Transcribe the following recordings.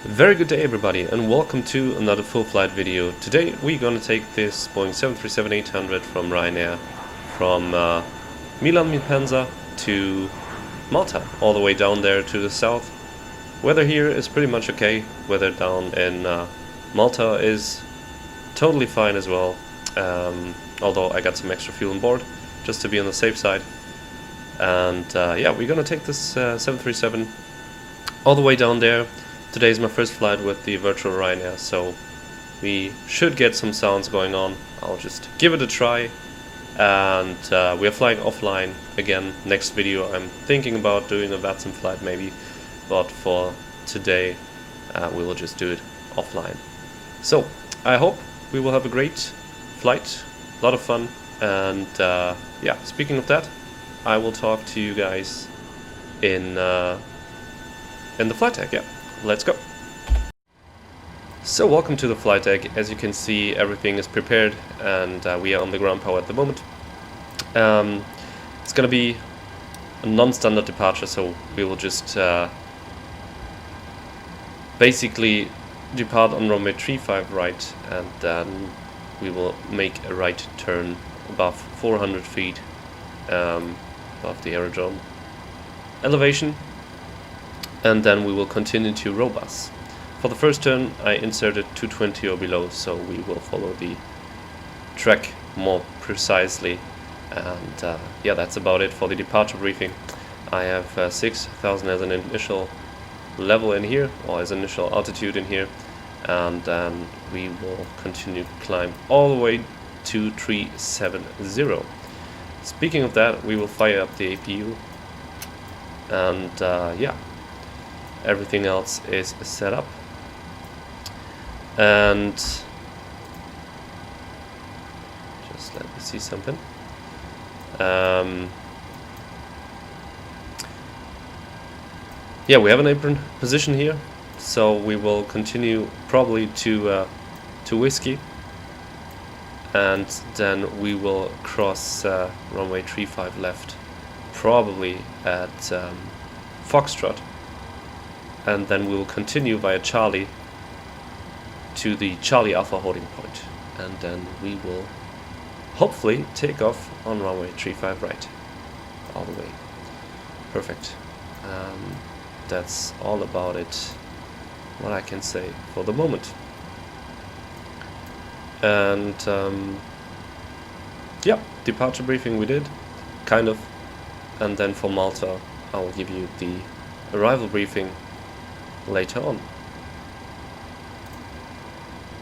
Very good day everybody and welcome to another full flight video. Today we're gonna take this Boeing 737-800 from Ryanair from Milan to Malta, all the way down there to the south. Weather here is pretty much okay. Weather down in Malta is totally fine as well, although I got some extra fuel on board just to be on the safe side. And yeah, we're gonna take this 737 all the way down there. Today is my first flight with the virtual Ryanair, so we should get some sounds going on. I'll just give it a try. And we are flying offline again. Next video I'm thinking about doing a VATSIM flight maybe, but for today we will just do it offline. So I hope we will have a great flight, a lot of fun, and yeah, speaking of that, I will talk to you guys in the flight deck. Yeah. Let's go. So welcome to the flight deck. As you can see, everything is prepared and we are on the ground power at the moment. It's gonna be a non-standard departure, so we will just basically depart on runway 35 right, and then we will make a right turn above 400 feet above the aerodrome elevation. And then we will continue to Robus. For the first turn I inserted 220 or below, so we will follow the track more precisely. And yeah, that's about it for the departure briefing. I have 6,000 as an initial level in here, or as initial altitude in here, and then we will continue to climb all the way to 370. Speaking of that, we will fire up the APU, and yeah, everything else is set up. And just let me see something. Yeah, we have an apron position here, so we will continue probably to Whiskey, and then we will cross runway 35 left, probably at Foxtrot. And then we will continue via Charlie to the Charlie Alpha holding point, and then we will hopefully take off on runway 35 right all the way. Perfect. That's all about it, what I can say for the moment. And yeah, departure briefing we did, kind of, and then for Malta I will give you the arrival briefing later on.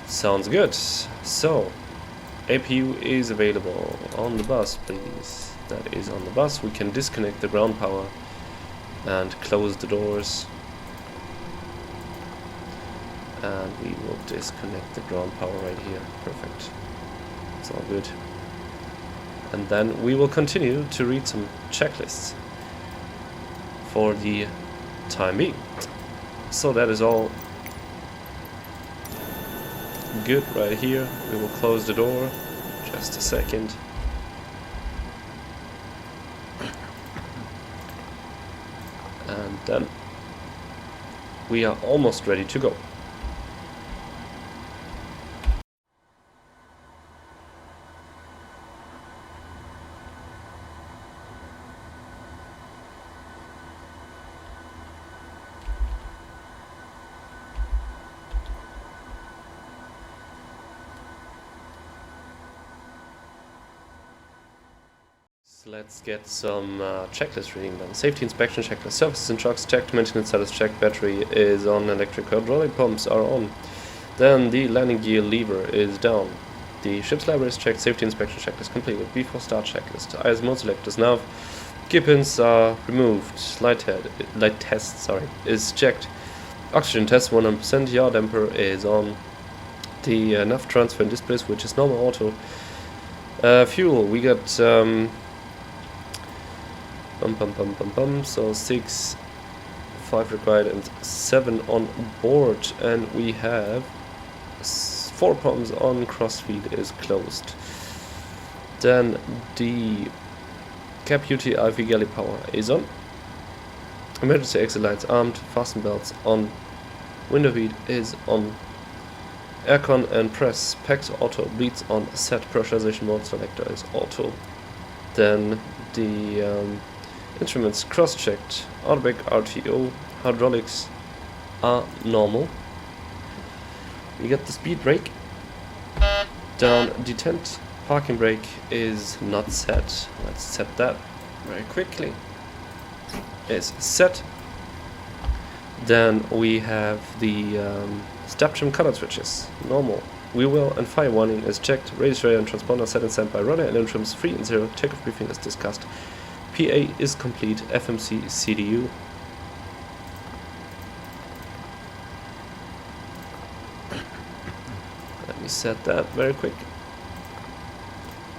Sounds good. So APU is available on the bus, please. That is on the bus. We can disconnect the ground power and close the doors, and we will disconnect the ground power right here. Perfect. It's all good. And then we will continue to read some checklists for the time being. So that is all good right here. We will close the door. Just a second. And then we are almost ready to go. Let's get some checklist reading done. Safety inspection checklist. Surfaces and trucks checked. Maintenance status checked. Battery is on. Electric hydraulic pumps are on. Then the landing gear lever is down. The ship's library is checked. Safety inspection checklist completed. Before start checklist. IS mode selectors nav. Gear pins are removed. Light test is checked. Oxygen test 100%. Yaw damper is on. The nav transfer and display switch is normal auto. Fuel, we got so 6, 5 required and 7 on board, and we have 4 pumps on. Crossfeed is closed. Then the cap UTIV galley power is on. Emergency exit lights armed. Fasten belts on. window heat is on aircon and press packs auto, bleeds on set, pressurization mode selector is auto. Then the instruments cross-checked, autobrake RTO, hydraulics are normal. We get the speed brake, down detent, parking brake is not set. Let's set that very quickly. It's set. Then we have the step trim cutout switches, normal. Wheel well and fire warning is checked. Radio radar and transponder set and standby. Runner and trims 3 and 0. Takeoff briefing is discussed. PA is complete. FMC CDU. Let me set that very quick.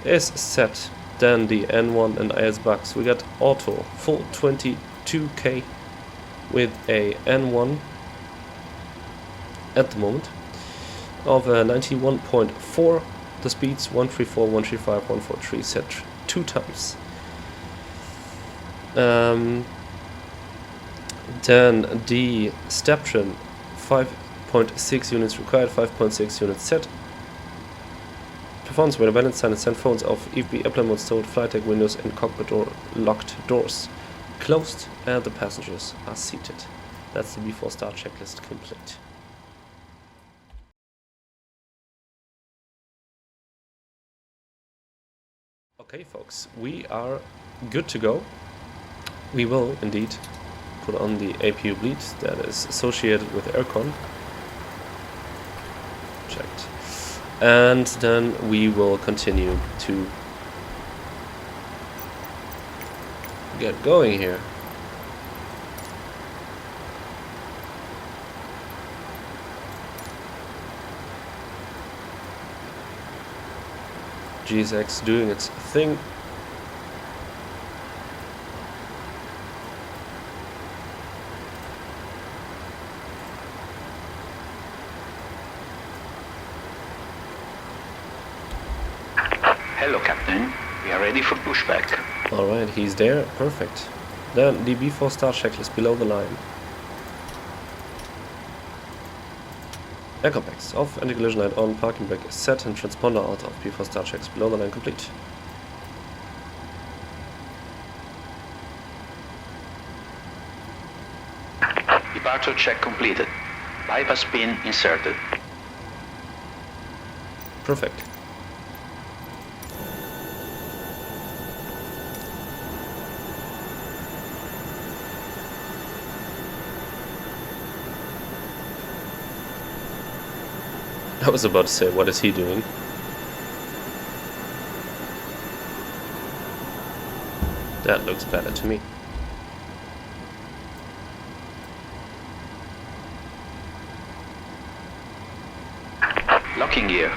Is set. Then the N1 and IS bucks. We got auto full 22k with a N1 at the moment of 91.4. The speeds 134, 135, 143 set 2 times. Then the step trim 5.6 units required, 5.6 units set. Performance radar balance sign and send phones off. EFB airplane mode stowed, flight deck windows and cockpit door locked doors closed and the passengers are seated. That's the before start checklist complete. Okay folks, we are good to go. We will indeed put on the APU bleed that is associated with aircon. Checked. And then we will continue to get going here. GSX doing its thing. Hello, Captain. We are ready for pushback. Alright, he's there. Perfect. Then the before start checklist below the line. Air compacts off, anti-collision light on, parking brake is set and transponder out of before start checks below the line complete. Departure check completed. Bypass pin inserted. Perfect. I was about to say, what is he doing? That looks better to me. Locking gear.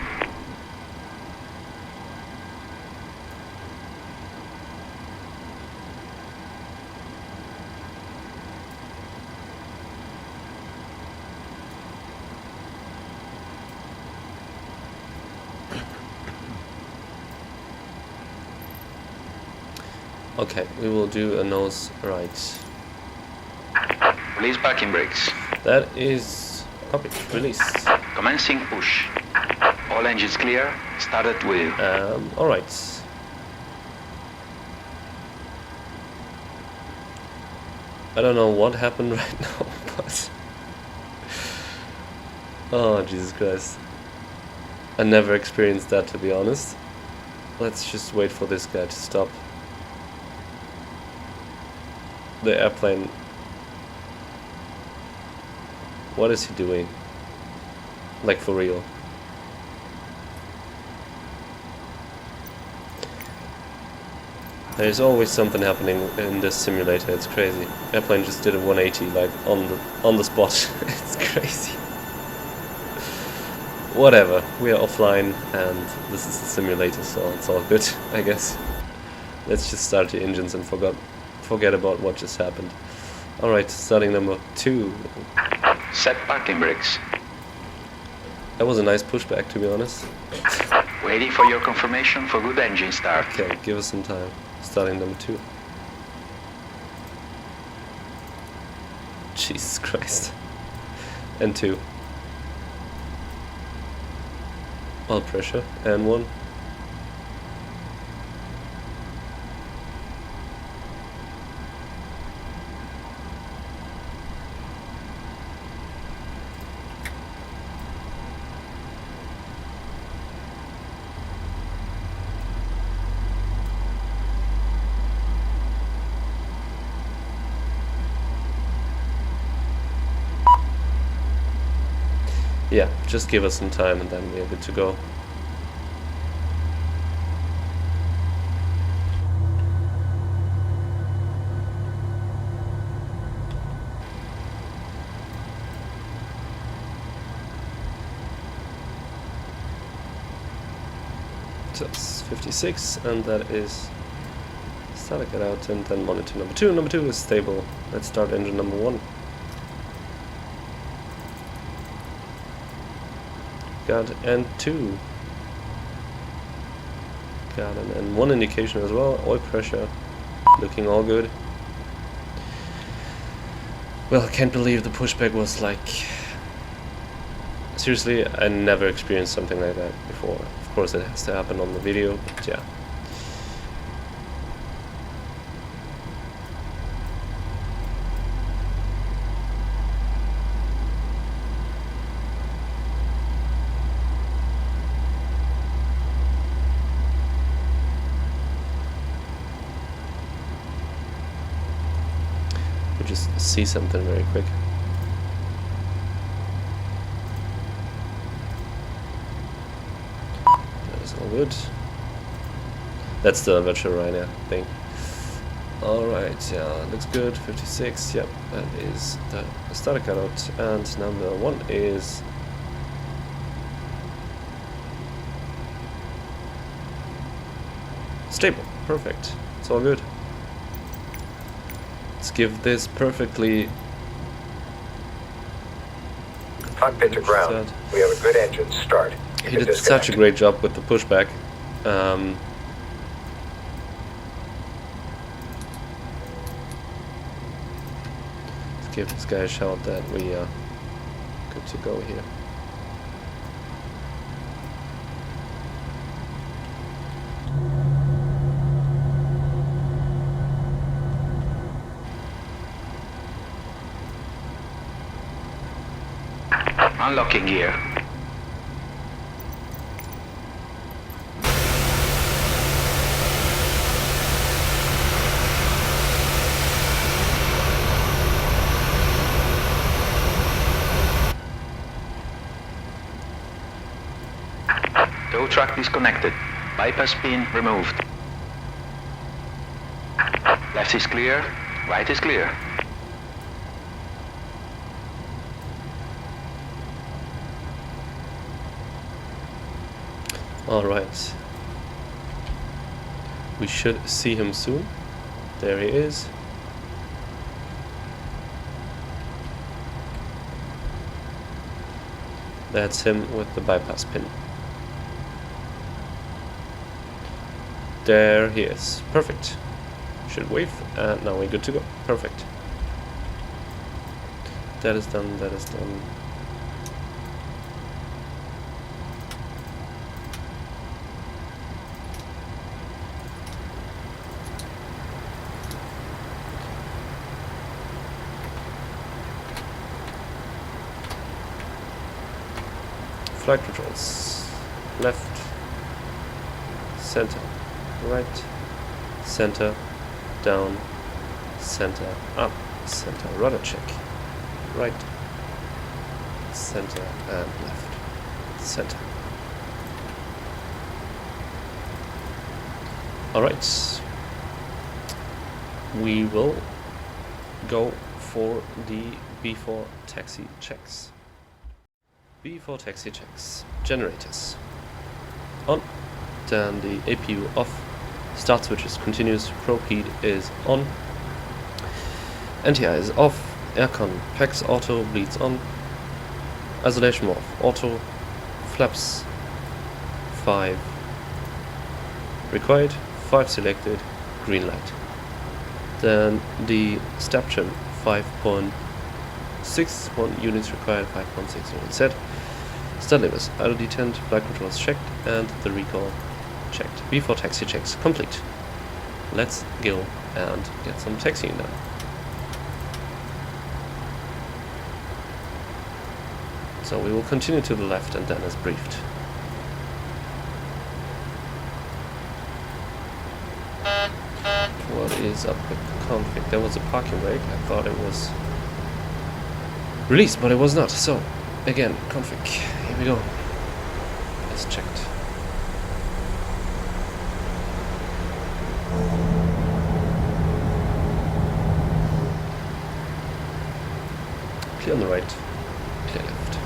Okay, we will do a nose right. Release parking brakes. That is copy. Released. Commencing push. All engines clear. Started wheel. Alright. I don't know what happened right now, but... Oh, Jesus Christ. I never experienced that, to be honest. Let's just wait for this guy to stop. The airplane. What is he doing? Like for real. There's always something happening in this simulator. It's crazy. Airplane just did a 180 like on the spot. It's crazy. Whatever. We are offline and this is a simulator, so it's all good, I guess. Let's just start the engines and forget about what just happened. Alright, starting number 2. Set parking brakes. That was a nice pushback, to be honest. Waiting for your confirmation for good engine start. Okay, give us some time. Starting number 2. Jesus Christ. and 2. Oil pressure, and 1. Yeah, just give us some time and then we're good to go. So it's 56, and that is static it out, and then monitor number 2. Number 2 is stable. Let's start engine number 1. Got and 2. Got an and 1 indication as well. Oil pressure looking all good. Well, I can't believe the pushback was like... Seriously, I never experienced something like that before. Of course it has to happen on the video, but yeah. We'll just see something very quick. All good. That's the virtual Ryanair thing. Alright, yeah, looks good. 56, yep, that is the starter cutout. And number 1 is stable. Perfect. It's all good. Let's give this perfectly. Cockpit to ground. We have a good engine start. He did such a great job with the pushback. Let's give this guy a shout that we are good to go here. Unlocking gear. Tow truck disconnected. Bypass pin removed. Left is clear, right is clear. Alright. We should see him soon. There he is. That's him with the bypass pin. There he is. Perfect. Should wave, and now we're good to go. Perfect. That is done, that is done. Flight controls. Left, center, right, center, down, center, up, center, rudder check, right, center, and left, center. Alright, we will go for the B4 taxi checks. B4 taxi checks. Generators on, then the APU off, start switch is continuous, probe heat is on, NTI is off, aircon PAX auto, bleeds on, isolation off, auto, flaps 5 required, 5 selected, green light. Then the step trim 5.0 1 units required, 5.60 set. Start limits, idle detent, flight controls checked, and the recall checked. Before taxi checks complete. Let's go and get some taxiing done. So we will continue to the left and then as briefed. What is up with the config? There was a parking brake. I thought it was released, but it was not. So, again, config. Here we go. As checked. Clear on the right, clear left.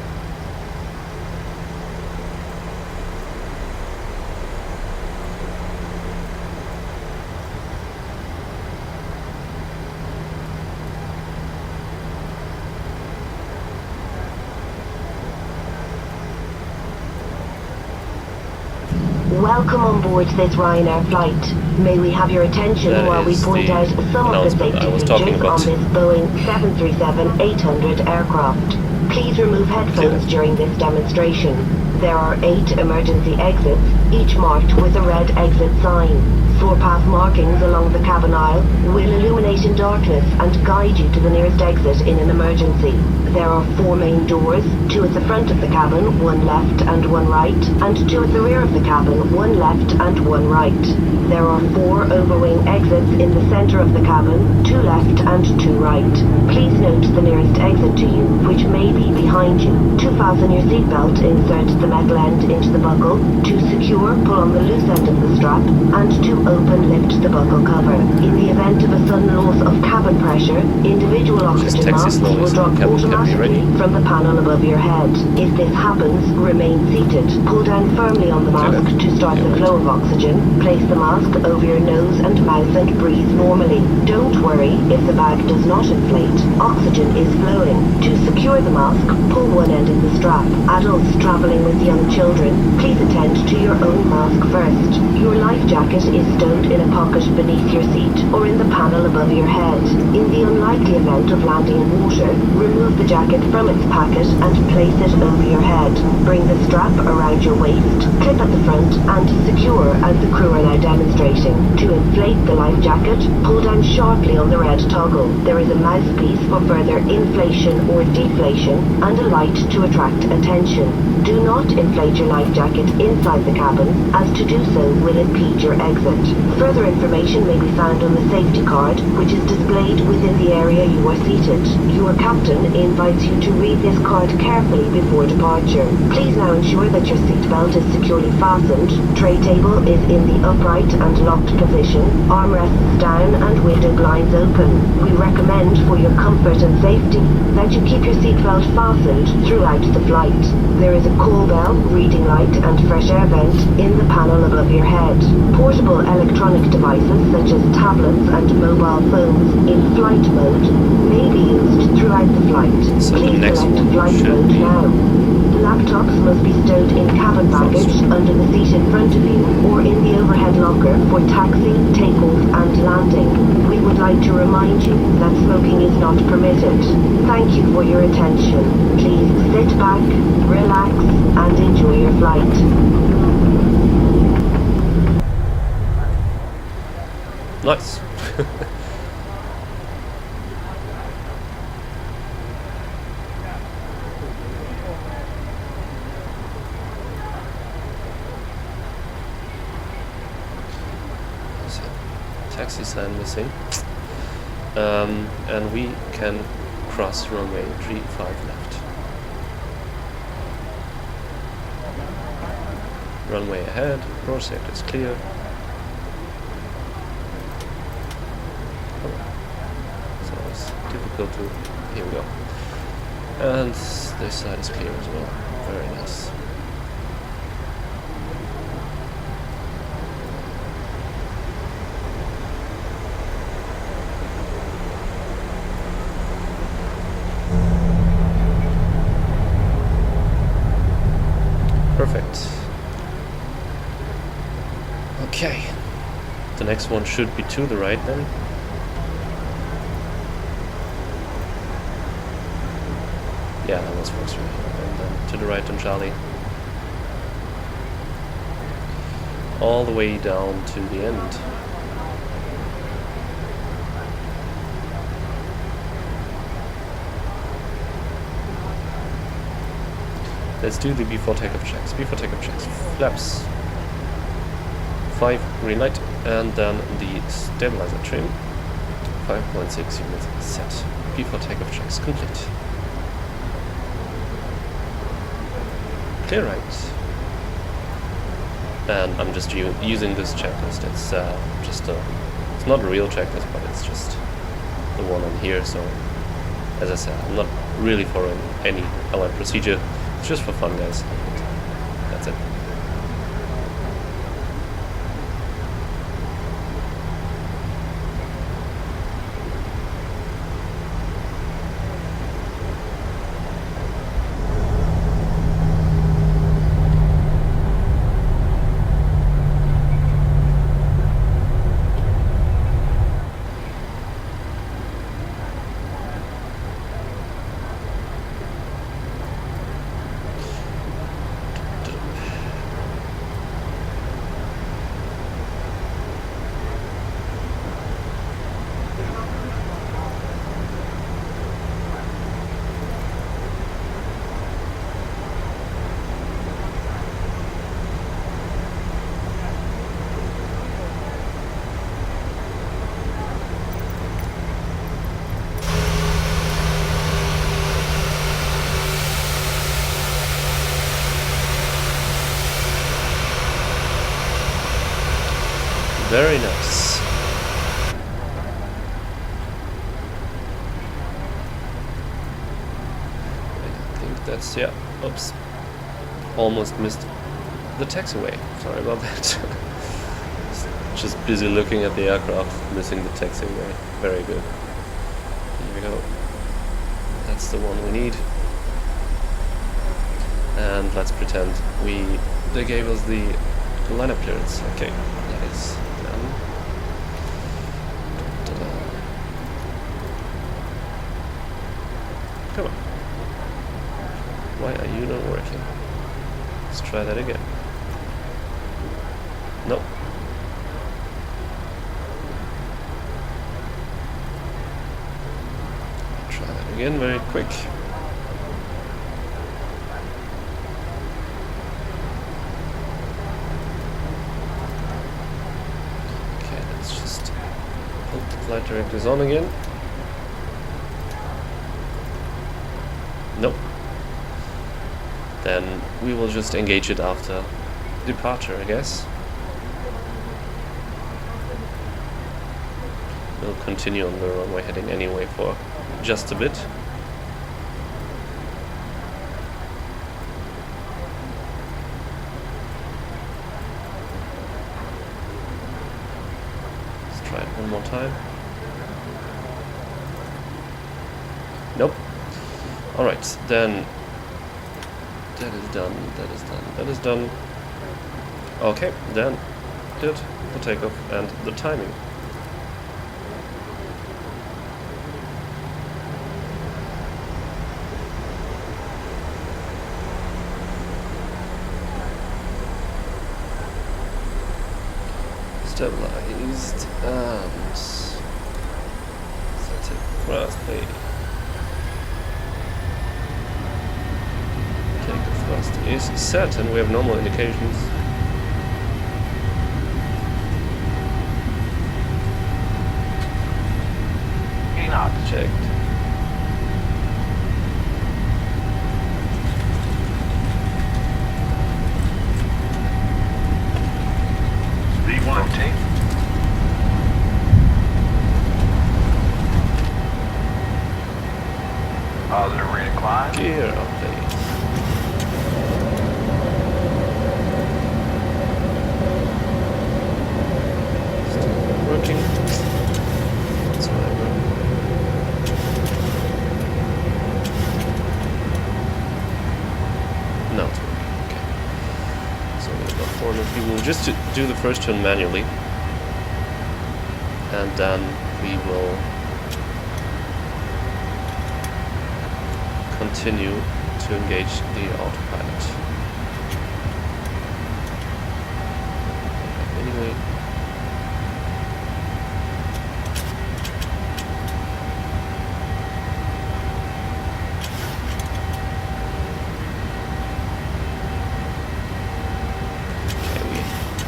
Welcome on board this Ryanair flight. May we have your attention while we point out some of the safety features on this Boeing 737-800 aircraft. Please remove headphones during this demonstration. There are 8 emergency exits, each marked with a red exit sign. Floor path markings along the cabin aisle will illuminate in darkness and guide you to the nearest exit in an emergency. There are 4 main doors, 2 at the front of the cabin, 1 left and 1 right, and 2 at the rear of the cabin, 1 left and 1 right. There are 4 overwing exits in the center of the cabin, 2 left and 2 right. Please note the nearest exit to you, which may be behind you. To fasten your seatbelt, insert the metal end into the buckle. To secure, pull on the loose end of the strap, and to open, lift the buckle cover. In the event of a sudden loss of cabin pressure, individual oxygen masks will drop automatically from the panel above your head. If this happens, remain seated. Pull down firmly on the mask to start the flow of oxygen. Place the mask over your nose and mouth and breathe normally. Don't worry if the bag does not inflate. Oxygen is flowing. To secure the mask, pull one end of the strap. Adults traveling with young children, please attend to your own mask first. Your life jacket is stowed in a pocket beneath your seat or in the panel above your head. In the unlikely event of landing in water, remove the jacket from its packet and place it over your head. Bring the strap around your waist, clip at the front and secure as the crew are now demonstrating. To inflate the life jacket, pull down sharply on the red toggle. There is a mouthpiece for further inflation or deflation and a light to attract attention. Do not inflate your life jacket inside the cabin, as to do so will impede your exit. Further information may be found on the safety card, which is displayed within the area you are seated. Your captain invites you to read this card carefully before departure. Please now ensure that your seatbelt is securely fastened, tray table is in the upright and locked position, armrests down and window blinds open. We recommend for your comfort and safety that you keep your seatbelt fastened throughout the flight. There is a call bell, reading light and fresh air vent in the panel above your head. Portable electronic devices such as tablets and mobile phones in flight mode may be used throughout the flight. So please select flight mode now. Laptops must be stowed in cabin baggage under the seat in front of you or in the overhead locker for taxi, takeoff and landing. We would like to remind you that smoking is not permitted. Thank you for your attention. Please sit back, relax and enjoy your flight. Nice. Taxi sign missing. And we can cross runway 35 left. Runway ahead, approach sector is clear. So it's difficult to... Here we go. And this side is clear as well. Very nice. Perfect. Okay. The next one should be to the right then. Yeah, that was Foxtrot. And then to the right on Charlie. All the way down to the end. Let's do the before takeoff checks. Before takeoff checks. Flaps. 5 green light, and then the stabilizer trim. 5.6 units set. Before takeoff checks complete. Clear right. And I'm just using this checklist. It's it's not a real checklist, but it's just the one on here. So, as I said, I'm not really following any airline procedure. It's just for fun, guys. That's it. Very nice. I think that's, yeah, oops. Almost missed the taxiway. Sorry about that. Just busy looking at the aircraft, missing the taxiway. Very good. Here we go. That's the one we need. And let's pretend they gave us the lineup clearance. Okay, that is done. Come on. Why are you not working? Let's try that again. Nope. Try that again very quick. Okay, let's just put the flight directors on again. Nope. Then we will just engage it after departure, I guess. We'll continue on the runway heading anyway for just a bit. Let's try it one more time. Nope. Alright, then that is done, that is done, that is done. Okay, then did the takeoff and the timing. Stabilized and set it thrust. Takeoff thrust is set, and we have normal indications. Checked. Rotate. Positive rate of climb. Gear update. Still working. That's whatever. No, it's working. Okay. So we have about 400 people. We'll just do the first turn manually, and then we will continue to engage the autopilot. Anyway.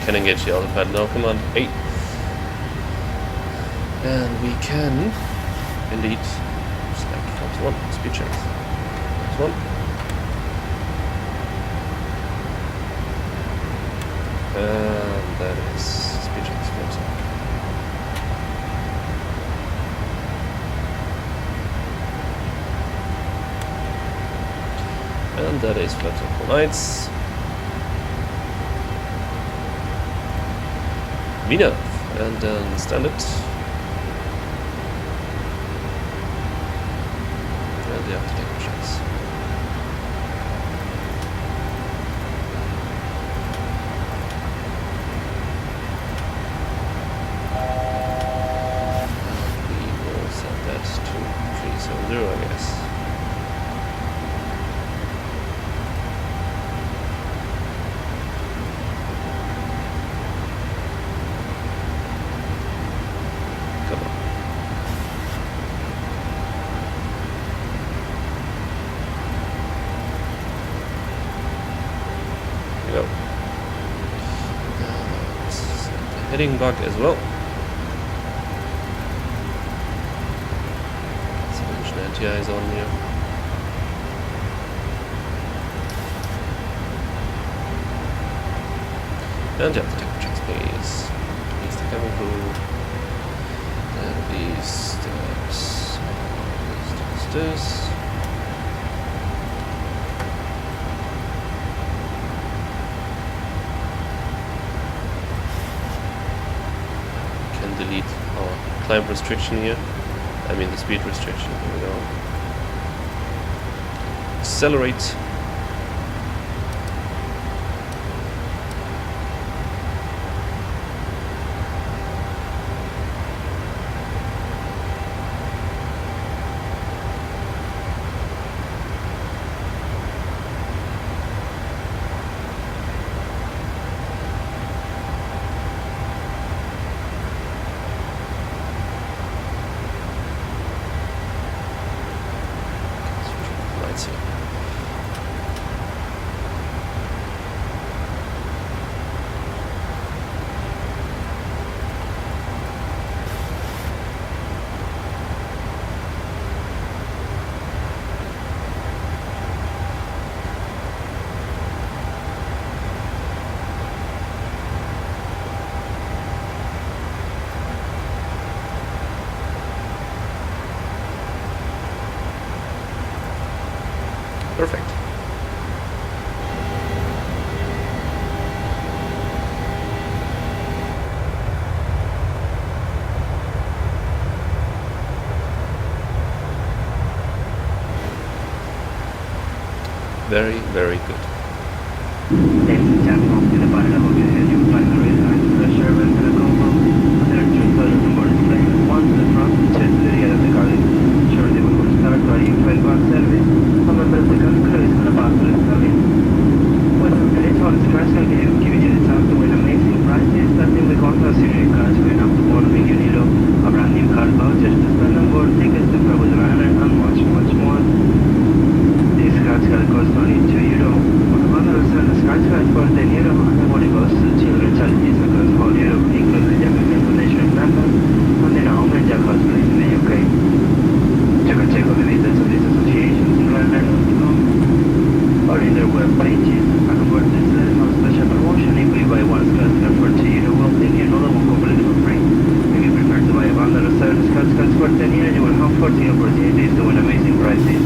Can engage the autopilot now, come on, 8. And we can indeed select Flaps 1, speed checks. Flaps 1. And that is speed checks, Flaps 1. And that is Flaps 1 for nights. Milan, and then standard. And the after-takeoff checks. And we will set that to 370, I guess. Heading bug as well. Some anti-eyes on here. And yeah, the takeoff checks, please. Please the cabin crew. And these steps. This. Delete our climb restriction here. I mean the speed restriction. Here we go. Accelerate. Perfect. Very, very good. Ladies and gentlemen, in the bottom of your head, you will find the raised ice pressure vent in the combo. There are 2 colors on board display, one to the front, 2 to the rear of the cabin. Shortly we will start our U-Flight 1 service. A member of the cabin crew is on the back of the cabin. Welcome to this one, commercial game, giving you the chance to win amazing prizes, starting with contra-series cards going up to €1 million, a brand new card voucher to spend on board, tickets to travel with Ryanair, and much, much more. These cards can cost only €2. On the bundle of the scratch cards for €10, and the body goes to children's charities across whole Europe, including the African Foundation in London, and the Naomi and Jack Hospital in the UK. Check out the details of these associations in Ryanair.com or in their web pages. And of course, this is a special promotion. If you buy one scratch card for €2, we'll bring you another one completely for free. If you prefer to buy a bundle of 7 scratch cards for €10, you will have 14 opportunities to win amazing prizes.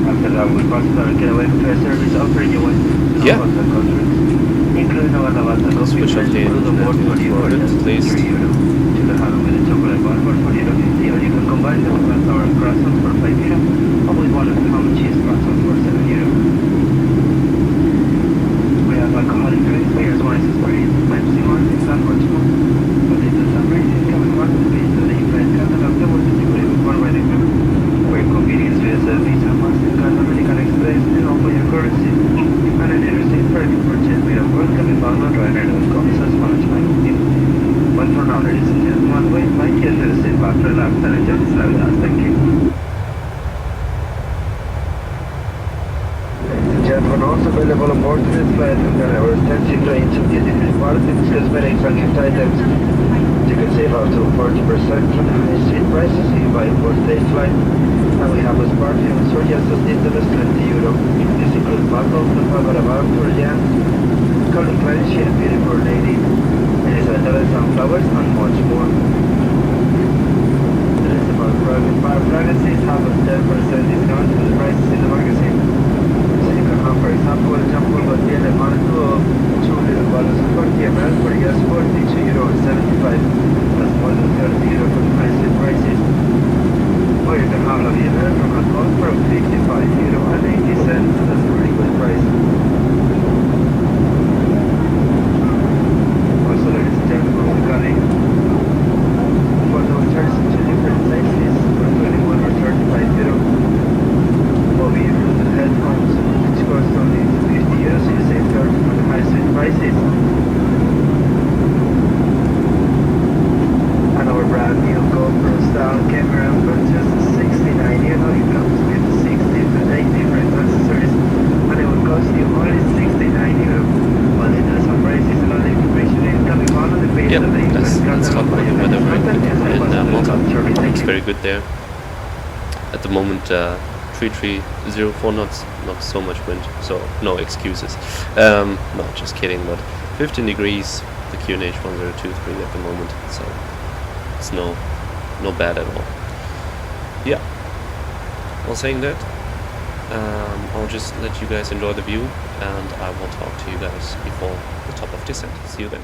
After that, we'll pass our getaway fair service offering you with hotel contracts, including our Lavazza coffee switch off the board for you for just please. €3. To the hand with a chocolate bar for €4.50, or you can combine them with our croissants for €5, or with one of the ham and cheese croissants for €7. We have alcoholic drinks, beers, wines, and spirits, Pepsi, Martins, and much more. For details and rating, come and market please to the U-Flight catalog that was distributed with one by the group. For your convenience, we have Visa, after left and adjust slowly as thank you. Ladies and gentlemen, also available on board this flight and our extensive range of the quality cosmetics and gift items. You can save up to 40% from the high street prices if you buy a 4-day flight. And we have a sparkling Soja Sustainable 20 euro. This includes buckles, the Pagara for Jan, Calvin Klein Sheer Beautiful Lady, Elizabeth Sunflowers, and much more. There is about private seats have a 10% discount to the prices in the magazine. So you can have, for example, a jumbo botella mango of 2 little bottles of 40 ml for just 42 euro and 75. That's more than 30 euro for the high street prices. Or you can have La Viena from alcohol for 55 euro and 80 cents. That's a pretty good price. Also, ladies and gentlemen, we're going for the returns to different sizes for 21 or 35 euro. Or we include the headphones, which cost only 50 euros, so you save 30 for the high street prices. And our brand new GoPro style camera for just 69 euro. It comes with 60 to 8 different accessories, and it will cost you only 69 euro. While it has some prices and other information, it can be found on the page of the let's talk about the weather in Malta. It's very good there. At the moment, 3304 knots, not so much wind, so no excuses. No, just kidding, but 15 degrees, the QNH 1023 at the moment, so it's no bad at all. Yeah, while saying that, I'll just let you guys enjoy the view, and I will talk to you guys before the top of descent. See you then.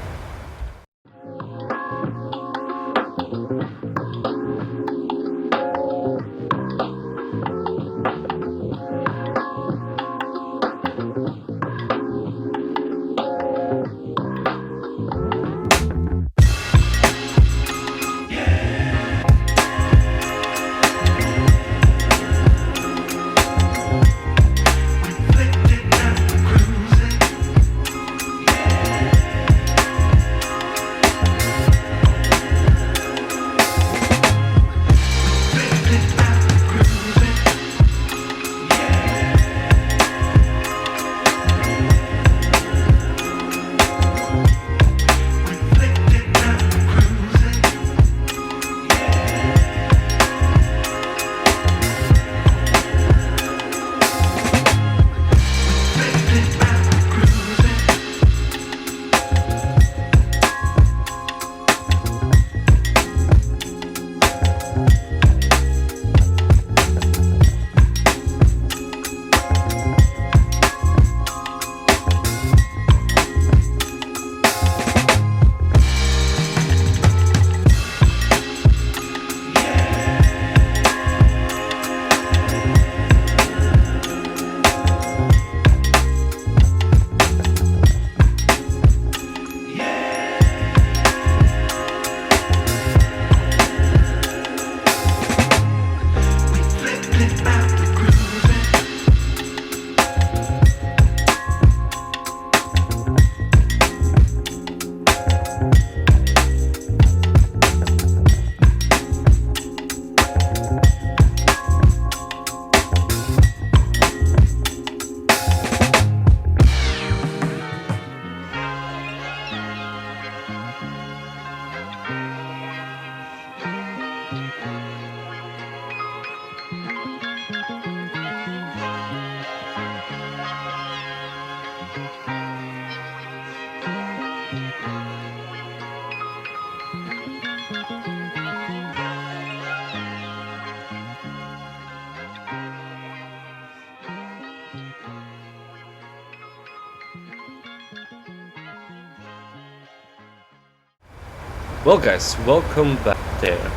Well guys, welcome back there.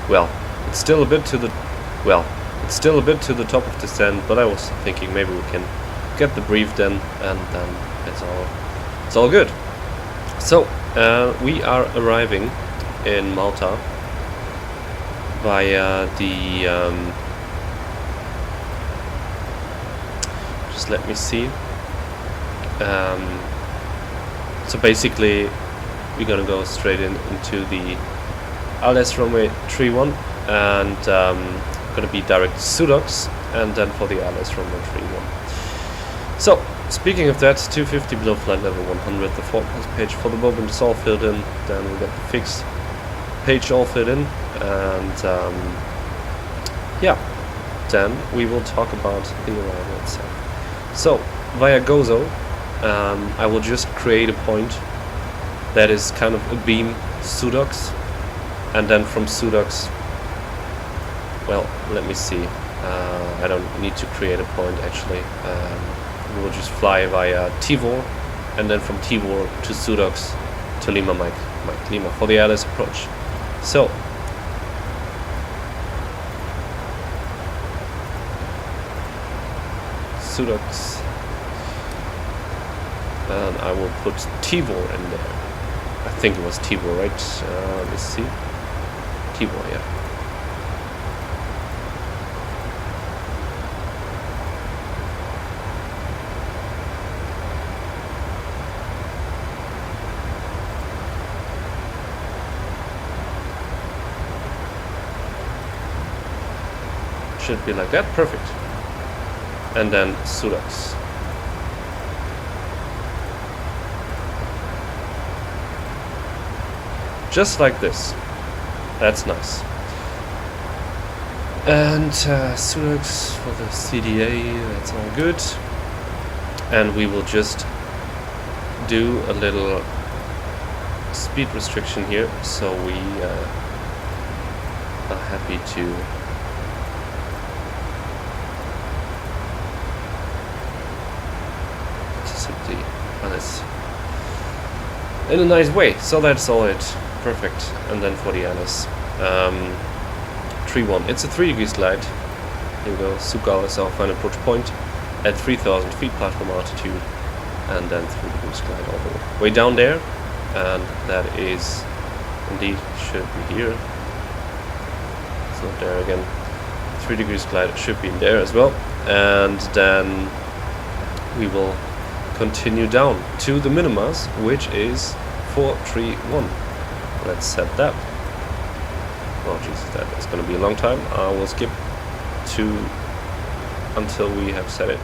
Well, it's still a bit to the top of descent, but I was thinking maybe we can get the brief then, and then it's all good. So we are arriving in Malta via the just let me see. So basically we're gonna go straight into the LS runway 31 and going to be direct to Sudox, and then for the LS runway 31. So, speaking of that, 250 below flight level 100, the forecast page for the moment is all filled in, then we got the fixed page all filled in, and yeah, then we will talk about the arrival itself. So, via Gozo, I will just create a point that is kind of a beam Sudox, and then from Sudox, well, let me see, I don't need to create a point actually. We will just fly via Tivor, and then from Tivor to Sudox to Lima Mike Lima for the LS approach. So, Sudox, and I will put Tivor in there. I think it was Tivor, right? Let's see. Tivor, yeah. Should be like that, perfect. And then Sudox. Just like this. That's nice. And Sudox for the CDA, that's all good. And we will just do a little speed restriction here, so we are happy to LS in a nice way. So that's all it. Perfect. And then for the LS, 3-1. It's a 3 degrees glide. Here we go. Sukal is our final approach point at 3,000 feet platform altitude, and then 3 degrees glide all the way down there, and that is indeed should be here. It's not there again. 3 degrees glide should be in there as well, and then we will continue down to the minimas, which is 431. Let's set that. Oh Jesus, that is going to be a long time. I will skip to until we have set it.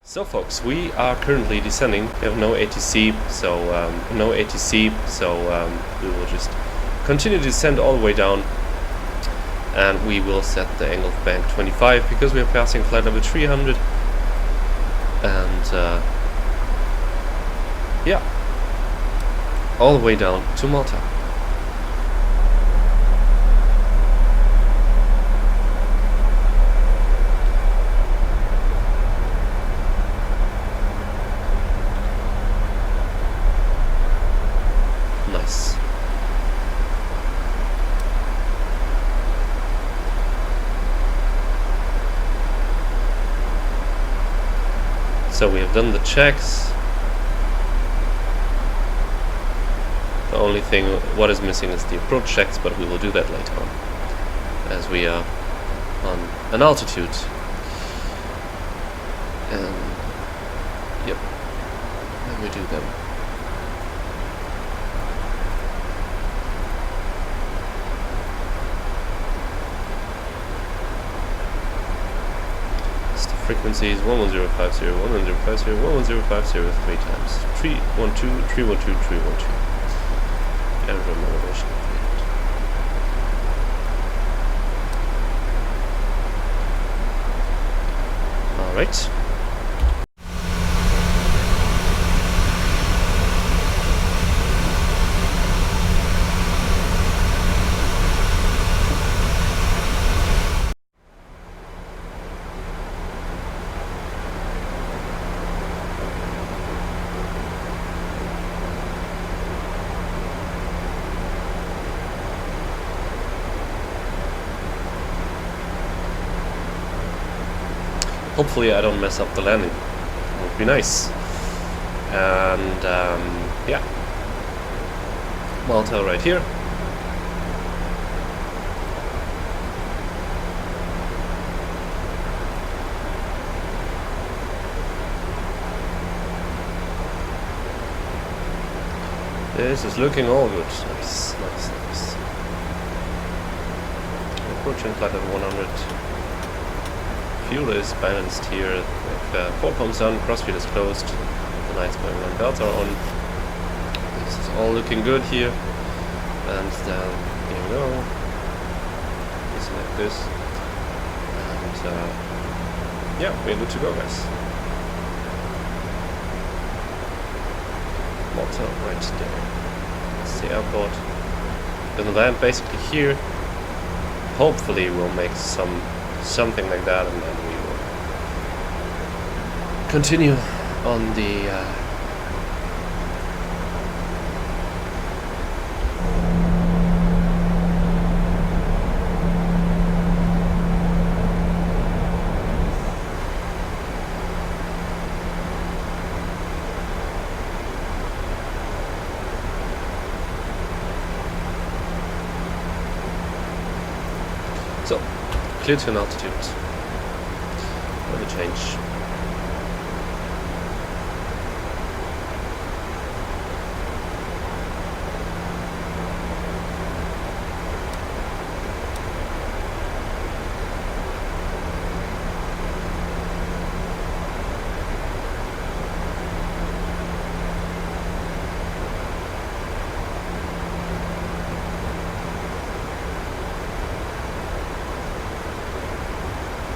So folks, we are currently descending. We have no ATC, so we will just continue to descend all the way down, and we will set the angle of bank 25 because we are passing flight level 300, and yeah, all the way down to Malta. Nice. So we have done the checks. The only thing what is missing is the approach checks, but we will do that later on as we are on an altitude. And yep, and we do them. Frequencies 11050, 11050, 11050 3 times. 312, 312, 312. Aerodrome elevation. Alright. Hopefully I don't mess up the landing. It would be nice. And yeah, Malta right here. This is looking all good. Nice, nice, nice. Approaching flight level 100. Fuel is balanced here. With 4 pumps on, crossfeed is closed. The lights going on, belts are on. This is all looking good here. And then here we go. Just like this. And yeah, we're good to go, guys. Malta right there. That's the airport. Gonna land basically here. Hopefully we'll make something like that, and then we will continue on the so, clear to an altitude. Let me change.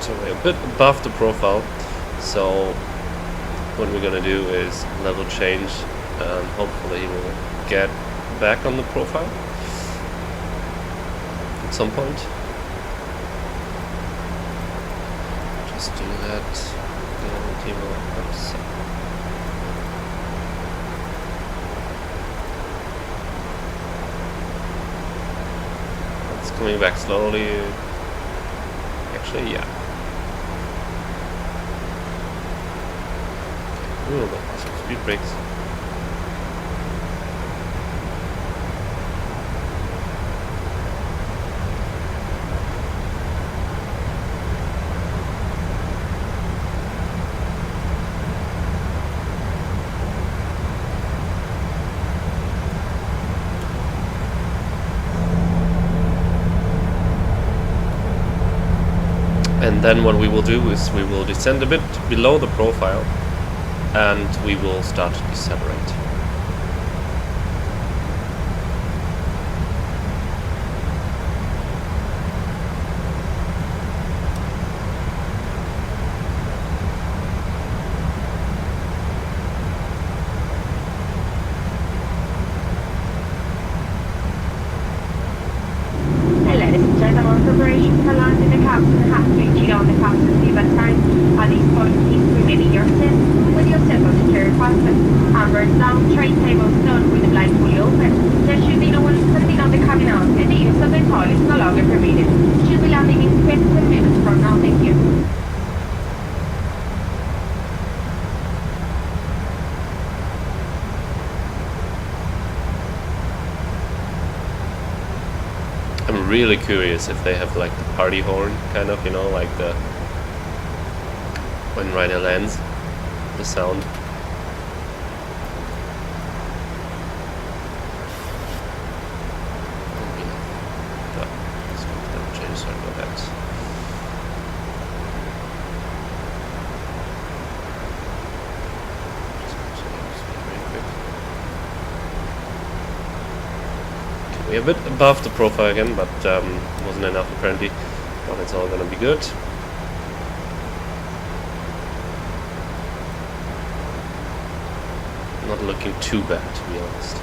So we're a bit above the profile, so what we're gonna do is level change, and hopefully we'll get back on the profile at some point. Just do that. It's coming back slowly. Actually, yeah. Ooh, but some speed brakes. And then what we will do is we will descend a bit below the profile, and we will start to decelerate. Ladies and gentlemen, preparation for landing the captain has reached on the captain's leave at time. At this point, please remain in your seat with your seatbelt secured fastened. Hammers down, tray tables done with the blinds fully open. There should be no one sitting on the cabin out, and the use of the toilet is no longer permitted. Should be landing in 20 minutes from now. Thank you. I'm really curious if they have like the party horn, kind of, you know, like the when Ryanair lands, the sound. Change, sorry about that. We're a bit above the profile again, but wasn't enough apparently. But it's all gonna be good. Not looking too bad, to be honest.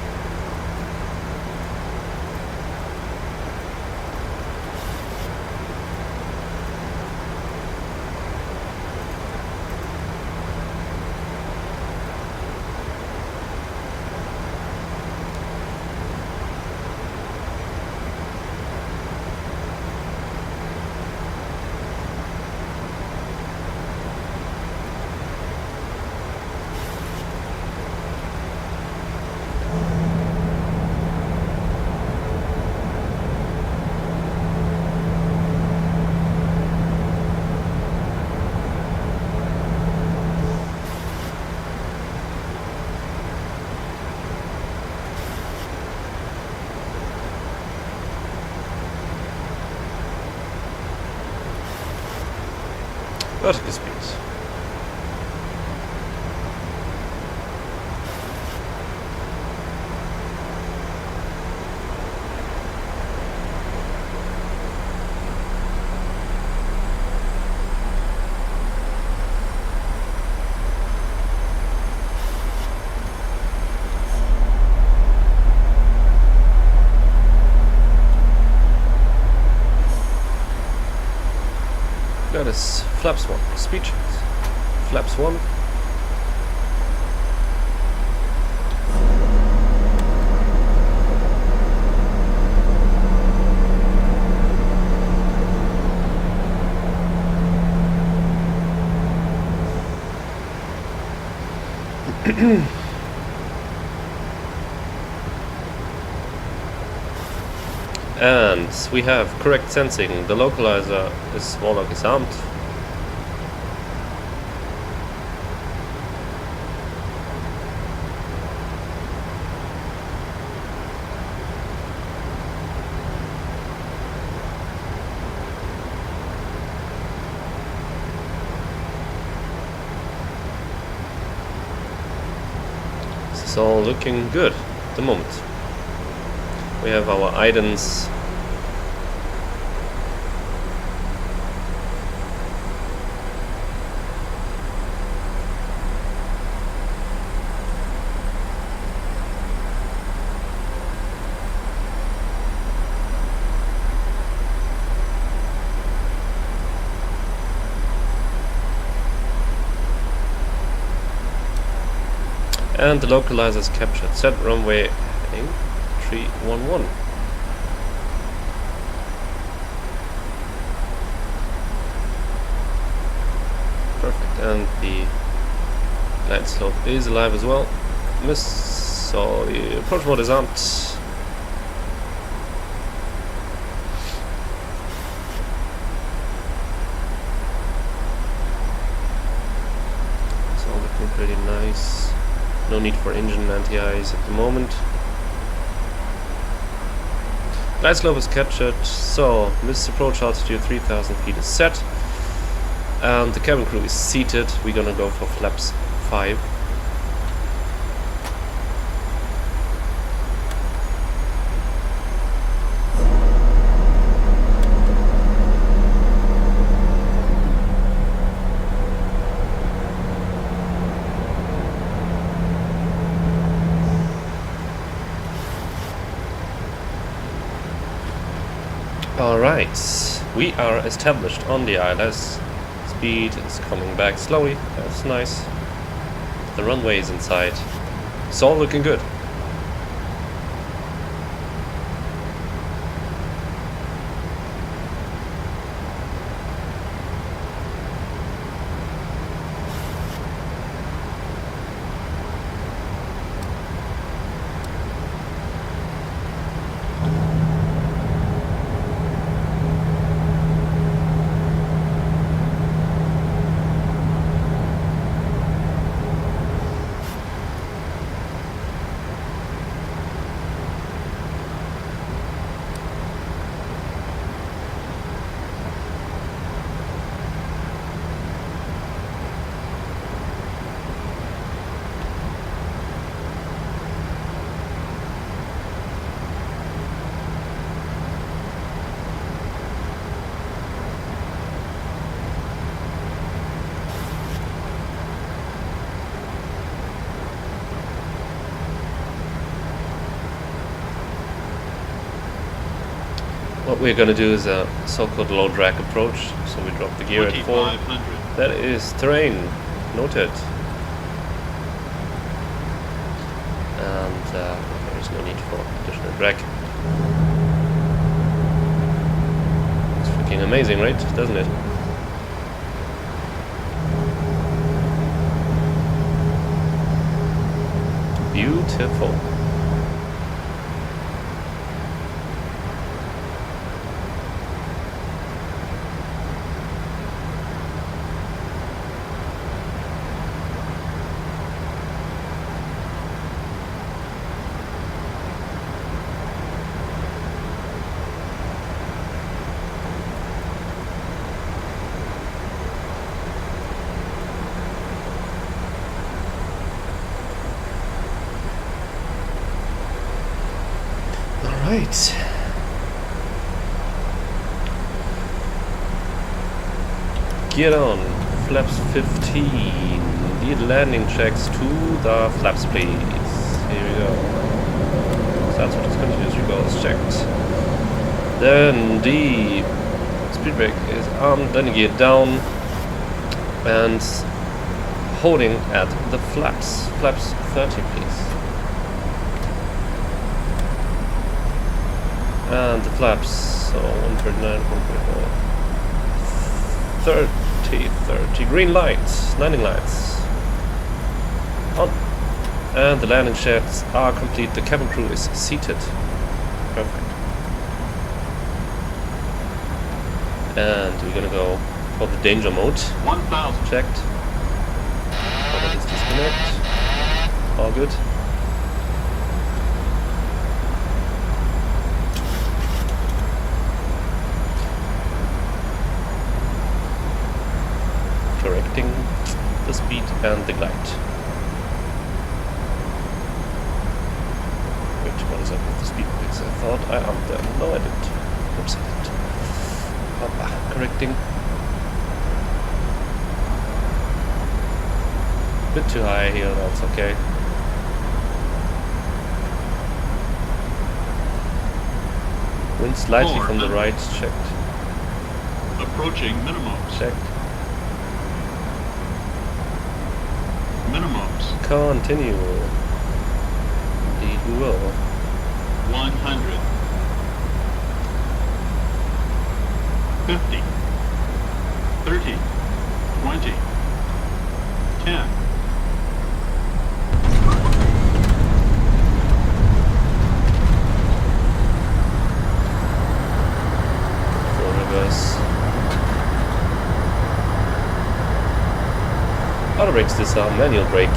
Vertical speed. That is flaps 1, speed change. Flaps 1. And we have correct sensing. The localizer is Warlock is armed. This is all looking good at the moment. We have our items. And the localizer is captured. Set runway heading 311. Perfect. And the glide slope is alive as well. So the approach mode is armed. It's all looking pretty nice. No need for engine anti-ice at the moment. Glide slope is captured, so this approach altitude 3000 feet is set. And the cabin crew is seated. We're gonna go for flaps 5. Alright, we are established on the ILS. Speed is coming back slowly, that's nice. The runway is in sight. It's all looking good. What we're going to do is a so-called low drag approach, so we drop the gear at 4. That is terrain, noted. And there is no need for additional drag. It's freaking amazing, right? Doesn't it? Beautiful. Right. Get on. Flaps 15. Lead landing checks to the flaps, please. Here we go. That's what is continuous recall is checked. Then the speed brake is armed. Then you get down and holding at the flaps. Flaps 30, please. And the flaps, so 139, 144. 30. Green lights, landing lights. On. And the landing shafts are complete. The cabin crew is seated. Perfect. And we're gonna go for the danger mode. 1,000. Checked. Let's disconnect. All good. Correcting the speed and the glide. Wait, what is up with the speed brakes? I thought I armed them. No, I didn't. Oops, I didn't. Correcting. Bit too high here, that's okay. Wind slightly from the right, checked. Approaching minimums. Checked. Minimums. Continue. Indeed we will. 100. 50. 30. 20. 10. Full reverse. Auto brakes this are manual brake.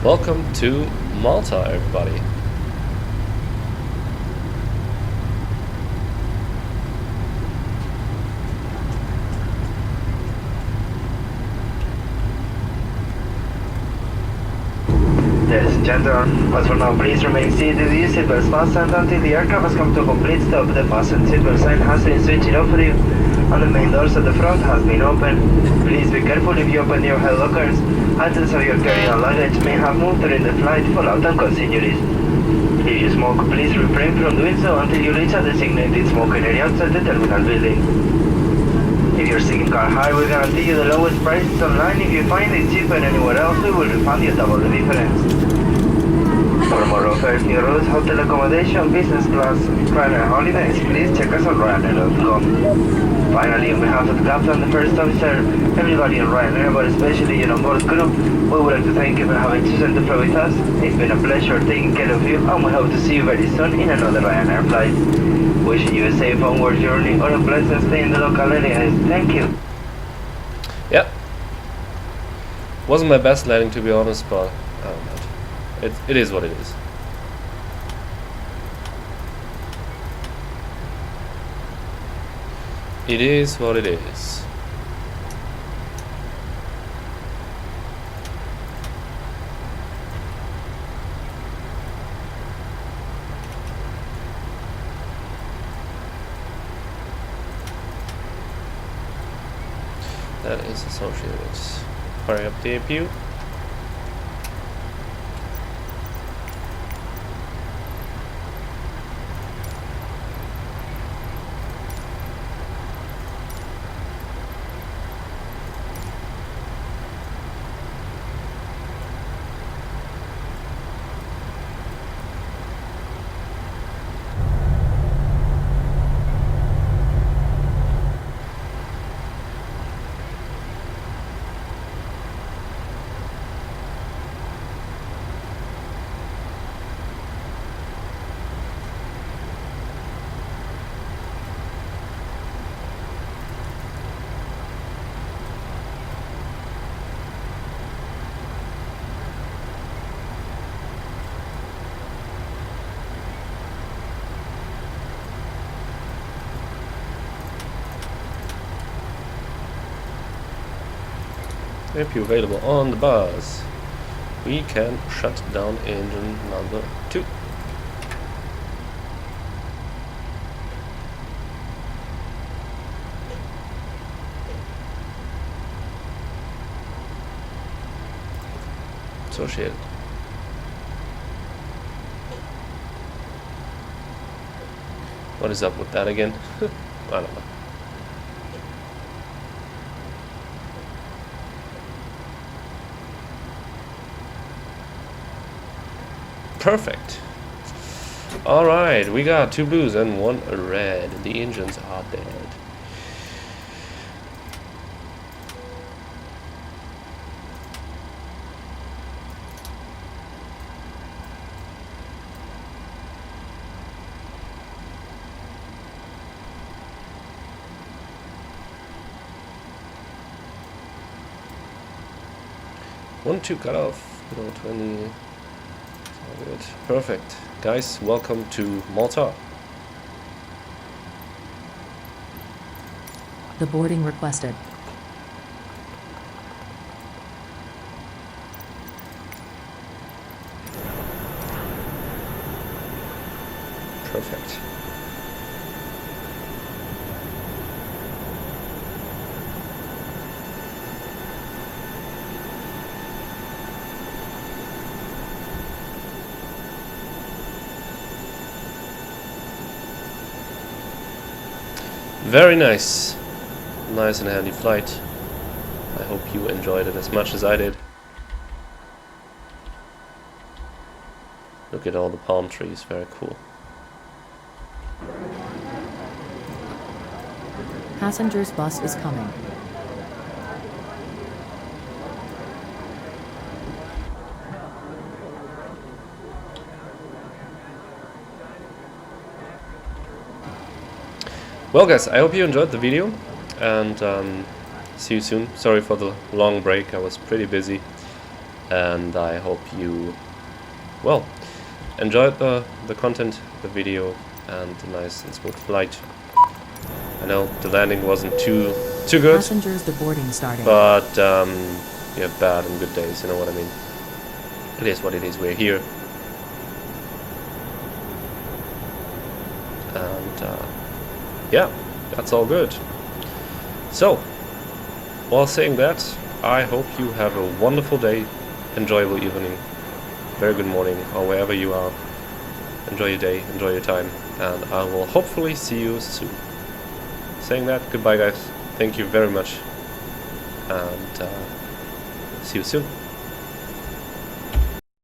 Welcome to Malta, everybody. Ladies and gentlemen, as for now, please remain seated with your seatbelts fastened until the aircraft has come to a complete stop. The fasten seatbelt sign has been switched off for you, and the main doors at the front has been opened. Please be careful if you open your head lockers. Items of your carry-on luggage may have moved during the flight. Fallout and continuities. If you smoke, please refrain from doing so until you reach a designated smoking area outside the terminal building. If you're seeking car hire, we guarantee you the lowest prices online. If you find it cheaper anywhere else, we will refund you double the difference. For more offers, new routes, hotel accommodation, business class, Ryanair holidays, please check us on Ryanair.com. Finally, on behalf of the captain, the first officer, everybody on Ryanair, but especially your onboard crew, we would like to thank you for having chosen to fly with us. It's been a pleasure taking care of you, and we hope to see you very soon in another Ryanair flight. Wishing you a safe onward journey or a pleasant stay in the local areas. Thank you. Yeah. Wasn't my best landing, to be honest, but I don't know. It is what it is. It is what it is. That is associated. Hurry up the APU. If you're available on the bus, we can shut down engine number 2. Associated. What is up with that again? I don't know. Perfect. Alright, we got 2 blues and 1 red. The engines are dead. One, 2 cut off, below 20. All good. Perfect. Guys, welcome to Malta. The boarding requested. Perfect. Very nice. Nice and handy flight. I hope you enjoyed it as much as I did. Look at all the palm trees, very cool. Passengers bus is coming. Well guys, I hope you enjoyed the video, and see you soon. Sorry for the long break, I was pretty busy, and I hope you, well, enjoyed the content, the video, and the nice and smooth flight. I know the landing wasn't too good, Passengers deboarding starting. but you have bad and good days, you know what I mean. It is what it is, we're here. And yeah, that's all good. So, while saying that, I hope you have a wonderful day, enjoyable evening, very good morning, or wherever you are. Enjoy your day, enjoy your time, and I will hopefully see you soon. Saying that, goodbye guys, thank you very much, and see you soon.